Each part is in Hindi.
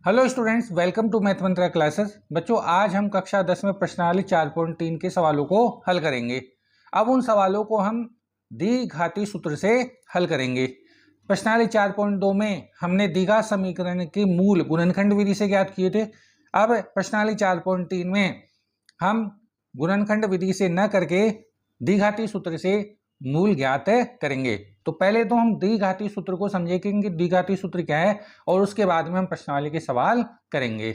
Hello students, welcome to math Mantra classes. बच्चों, आज हम कक्षा 10 में प्रश्नावली 4.3 के सवालों को हल करेंगे। अब उन सवालों को हम द्विघाती सूत्र से हल करेंगे। प्रश्नावली 4.2 में हमने द्विघात समीकरण के मूल गुणनखंड विधि से ज्ञात किए थे। अब प्रश्नावली 4.3 में हम गुणनखंड विधि से न करके द्विघाती सूत्र से मूल ज्ञात करेंगे। तो पहले तो हम द्विघाती सूत्र को समझेंगे कि द्विघाती सूत्र क्या है, और उसके बाद में हम प्रश्नावली के सवाल करेंगे।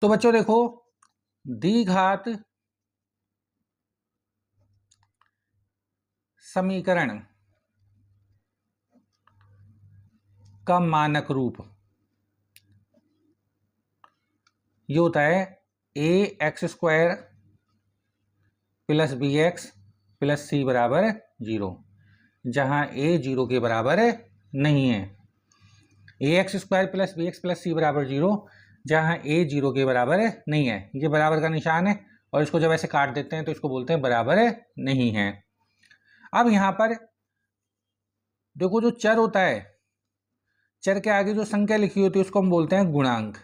तो बच्चों देखो, द्विघात समीकरण का मानक रूप ये होता है ax² plus bx plus c बराबर 0, जहां a 0 के बराबर नहीं है। ax² plus bx plus c बराबर 0, जहां a 0 के बराबर नहीं है। ये बराबर का निशान है, और इसको जब ऐसे काट देते हैं तो इसको बोलते हैं बराबर नहीं है। अब यहां पर देखो, जो चर होता है, चर के आगे जो संख्या लिखी होती है उसको हम बोलते हैं गुणांक,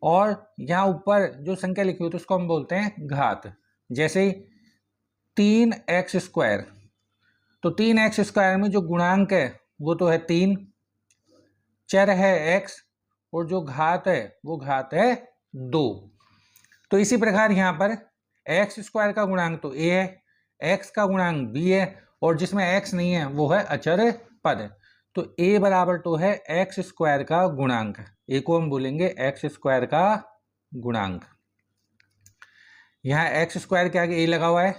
और यहाँ ऊपर जो संख्या लिखी होती है उसको हम बोलते हैं घात। जैसे 3x², तो 3x² में जो गुणांक है वो तो है 3, चर है x, और जो घात है वो घात है 2। तो इसी प्रकार यहाँ पर x² का गुणांक तो a है, x का गुणांक b है, और जिसमें x नहीं है वो है अचर पद। तो a बराबर तो है x² का गुणांक, a को हम बोलेंगे x² का गुणांक। यहाँ x² के आगे a लगा हुआ है,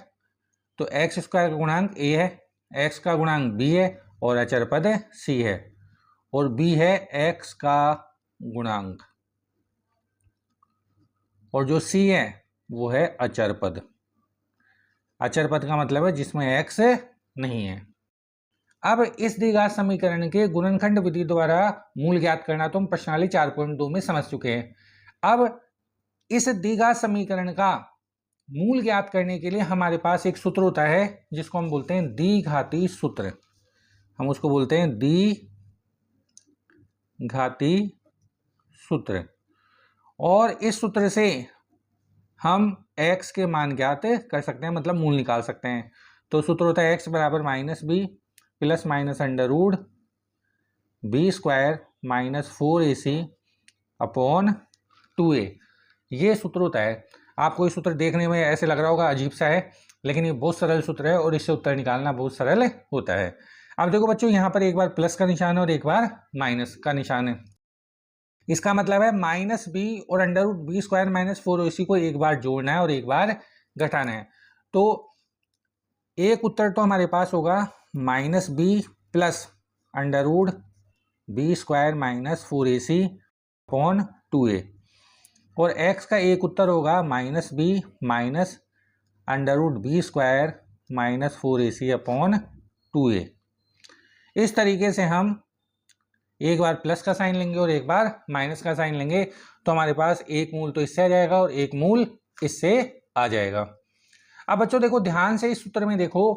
तो x² का गुणांक a है, x का गुणांक b है, और अचर पद c है, और b है x का गुणांक, और जो c है वो है अचर पद। अचर पद का मतलब है जिसमें x नहीं है। अब इस द्विघात समीकरण के गुणनखंड विधि द्वारा मूल ज्ञात करना तो हम प्रश्नावली 4.2 में समझ चुके हैं। अब इस द्विघात समीकरण का मूल ज्ञात करने के लिए हमारे पास एक सूत्र होता है जिसको हम बोलते हैं द्विघाती सूत्र। हम उसको बोलते हैं द्विघाती सूत्र, और इस सूत्र से हम x के मान ज्ञात कर सकते हैं, मतलब मूल निकाल सकते हैं। तो सूत्र होता है x बराबर -b plus minus √ b² minus 4ac upon 2a। ये सूत्र होता है। आपको ये सूत्र देखने में ऐसे लग रहा होगा अजीब सा है, लेकिन ये बहुत सरल सूत्र है और इससे उत्तर निकालना बहुत सरल होता है। अब देखो बच्चों, यहाँ पर एक बार प्लस का निशान है और एक बार माइनस का निशान है। इसका मतलब है -b और √b² माइनस 4ac को एक बार जोड़ना है और एक बार घटाना है। तो एक उत्तर तो हमारे पास होगा -b plus √b² minus 4ac upon 2a, और x का एक उत्तर होगा -b minus √b² minus 4ac upon 2a। इस तरीके से हम एक बार प्लस का साइन लेंगे और एक बार माइनस का साइन लेंगे, तो हमारे पास एक मूल तो इससे आ जाएगा और एक मूल इससे आ जाएगा। अब बच्चों देखो, ध्यान से इस सूत्र में देखो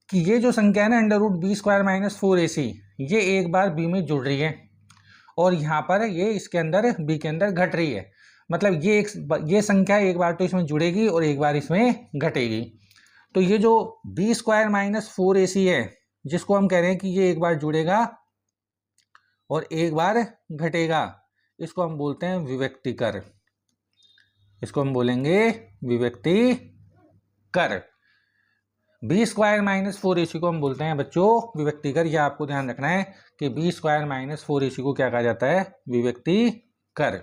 कि ये जो संख्या है ना √b² माइनस 4ac, ये एक बार b में जुड़ रही है, और यहाँ पर ये इसके अंदर b के अंदर घट रही है। मतलब ये संख्या एक बार तो इसमें जुड़ेगी और एक बार इसमें घटेगी। तो ये जो b² माइनस 4ac है, जिसको हम कह रहे हैं कि ये एक बार जुड़ेगा और एक बार घटेगा, इसको हम बोलते हैं विविक्तिकर। इसको हम बोलेंगे विविक्तिकर। b² माइनस 4ac को हम बोलते हैं बच्चों विविक्तिकर। यह आपको ध्यान रखना है कि b² माइनस 4ac को क्या कहा जाता है? विविक्तिकर।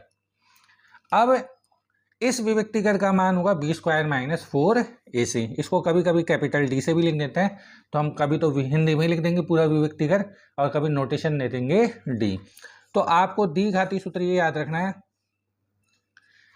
अब इस विविक्तिकर का मान होगा b² माइनस 4ac। इसको कभी कभी कैपिटल D से भी लिख देते हैं, तो हम कभी तो हिंदी में लिख देंगे पूरा विविक्तिकर, और कभी नोटेशन दे देंगे D। तो आपको द्विघाती सूत्र ये याद रखना है,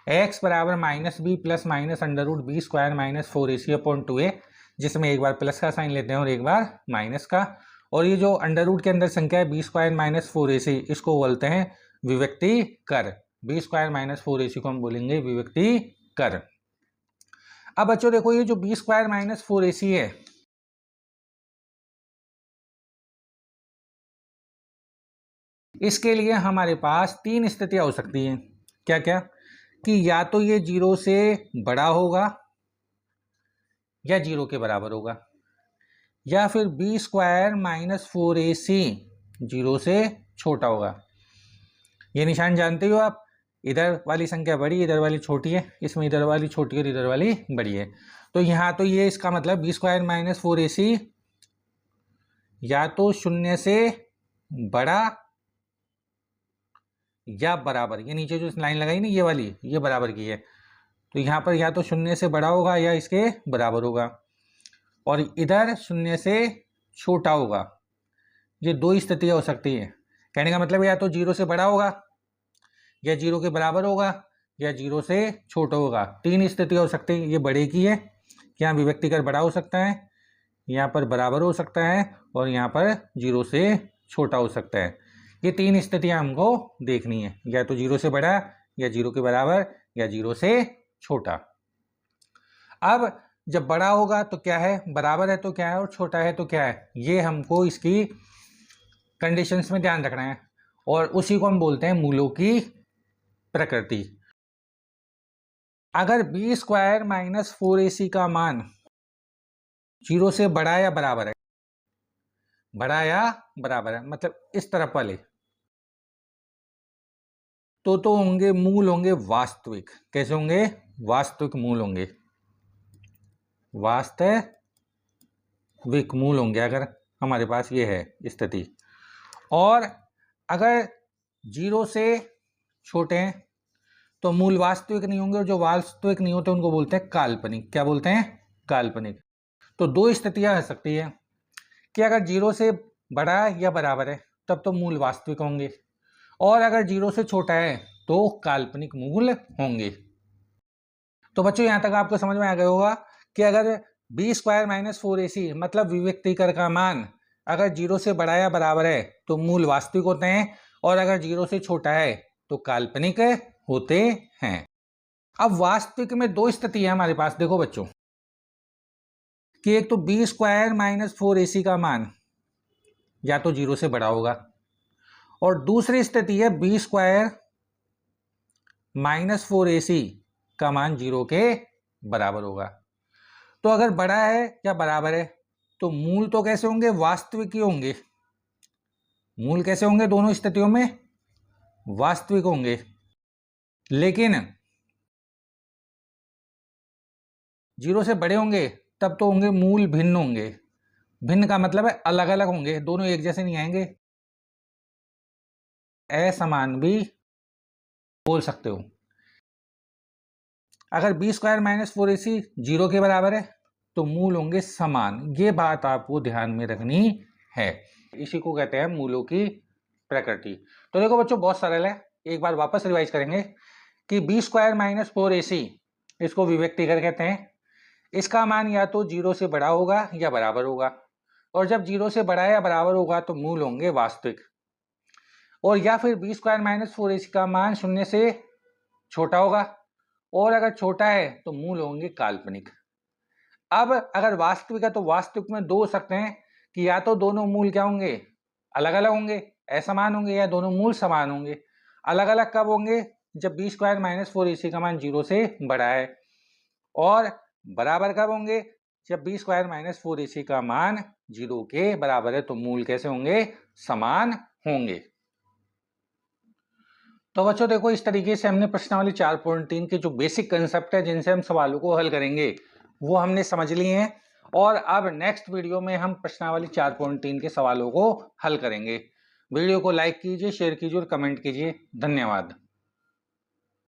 x बराबर -b plus minus √b² minus 4ac upon 2a, जिसमें एक बार प्लस का साइन लेते हैं और एक बार माइनस का। और ये जो अंडर के अंदर संख्या है b² माइनस 4ac, इसको बोलते हैं विविक्तिकर। b² माइनस 4ac को हम बोलेंगे विविक्तिकर। अब बच्चों देखो, ये जो b² माइनस 4ac है, इसके लिए हमारे पास तीन स्थितियां हो सकती हैं। क्या क्या? कि या तो ये 0 से बड़ा होगा या 0 के बराबर होगा, या फिर बी स्क्वायर माइनस 4ac 0 से छोटा होगा। ये निशान जानते हो आप, इधर वाली संख्या बड़ी, इधर वाली छोटी है, इसमें इधर वाली छोटी और इधर वाली बड़ी है। तो यहाँ तो ये इसका मतलब बी स्क्वायर माइनस 4ac या तो 0 से बड़ा या बराबर, ये नीचे जो लाइन लगाई ना ये वाली, ये बराबर की है, तो यहाँ पर या तो 0 से बड़ा होगा या इसके बराबर होगा, और इधर 0 से छोटा होगा। ये दो स्थितियाँ हो सकती हैं। कहने का मतलब या तो 0 से बड़ा होगा या 0 के बराबर होगा या 0 से छोटा होगा। तीन स्थितियाँ हो सकती हैं। ये बड़े की है, यहाँ विभक्ति कर बड़ा हो सकता है, यहाँ पर बराबर हो सकता है, और यहाँ पर 0 से छोटा हो सकता है। ये तीन स्थितियाँ हमको देखनी है, या तो 0 से बड़ा या 0 के बराबर या 0 से छोटा। अब जब बड़ा होगा तो क्या है, बराबर है तो क्या है, और छोटा है तो क्या है, ये हमको इसकी कंडीशंस में ध्यान रखना है, और उसी को हम बोलते हैं मूलों की प्रकृति। अगर बी स्क्वायर माइनस 4ac का मान 0 से बड़ा या बराबर है, बड़ा या बराबर है मतलब इस तरफ वाले, तो होंगे मूल होंगे वास्तविक। कैसे होंगे? वास्तविक मूल होंगे, वास्तविक मूल होंगे अगर हमारे पास ये है स्थिति। और अगर 0 से छोटे हैं तो मूल वास्तविक नहीं होंगे, और जो वास्तविक नहीं होते उनको बोलते हैं काल्पनिक। क्या बोलते हैं? काल्पनिक। तो दो स्थितियां हो सकती है कि अगर 0 से बड़ा या बराबर है तब तो मूल वास्तविक होंगे, और अगर 0 से छोटा है तो काल्पनिक मूल होंगे। तो बच्चों यहाँ तक आपको समझ में आ गया होगा कि अगर बी स्क्वायर माइनस 4ac मतलब विभक्ति कर का मान अगर 0 से बड़ा या बराबर है तो मूल वास्तविक होते हैं, और अगर 0 से छोटा है तो काल्पनिक होते हैं। अब वास्तविक में दो स्थिति है हमारे पास, देखो बच्चों, कि एक तो बी स्क्वायर माइनस 4ac का मान या तो 0 से बड़ा होगा, और दूसरी स्थिति है बी स्क्वायर माइनस 4ac का मान 0 के बराबर होगा। तो अगर बड़ा है या बराबर है तो मूल तो कैसे होंगे? वास्तविक ही होंगे। मूल कैसे होंगे? दोनों स्थितियों में वास्तविक होंगे। लेकिन 0 से बड़े होंगे तब तो होंगे मूल भिन्न होंगे। भिन्न का मतलब है अलग अलग होंगे, दोनों एक जैसे नहीं आएंगे। असमान भी बोल सकते हो। अगर बी स्क्वायर माइनस 4ac 0 के बराबर है तो मूल होंगे समान। ये बात आपको ध्यान में रखनी है। इसी को कहते हैं मूलों की प्रकृति। तो देखो बच्चों, बहुत सरल है, एक बार वापस रिवाइज करेंगे कि बी स्क्वायर माइनस 4ac इसको विभक्ति कर कहते हैं। इसका मान या तो 0 से बड़ा होगा या बराबर होगा, और जब 0 से बड़ा या बराबर होगा तो मूल होंगे वास्तविक, और या फिर बी स्क्वायर माइनस 4ac का मान 0 से छोटा होगा, और अगर छोटा है तो मूल होंगे काल्पनिक। अब अगर वास्तविक है तो वास्तविक में दो हो सकते हैं कि या तो दोनों मूल क्या होंगे? अलग अलग होंगे, असमान होंगे, या दोनों मूल समान होंगे। अलग अलग कब होंगे? जब बी स्क्वायर माइनस 4ac का मान 0 से बड़ा है, और बराबर कब होंगे? जब बी स्क्वायर माइनस 4ac का मान 0 के बराबर है। तो मूल कैसे होंगे? समान होंगे। तो बच्चों देखो, इस तरीके से हमने प्रश्नावली 4.3 के जो बेसिक कंसेप्ट है जिनसे हम सवालों को हल करेंगे वो हमने समझ लिए हैं, और अब नेक्स्ट वीडियो में हम प्रश्नावली 4.3 के सवालों को हल करेंगे। वीडियो को लाइक कीजिए, शेयर कीजिए और कमेंट कीजिए। धन्यवाद।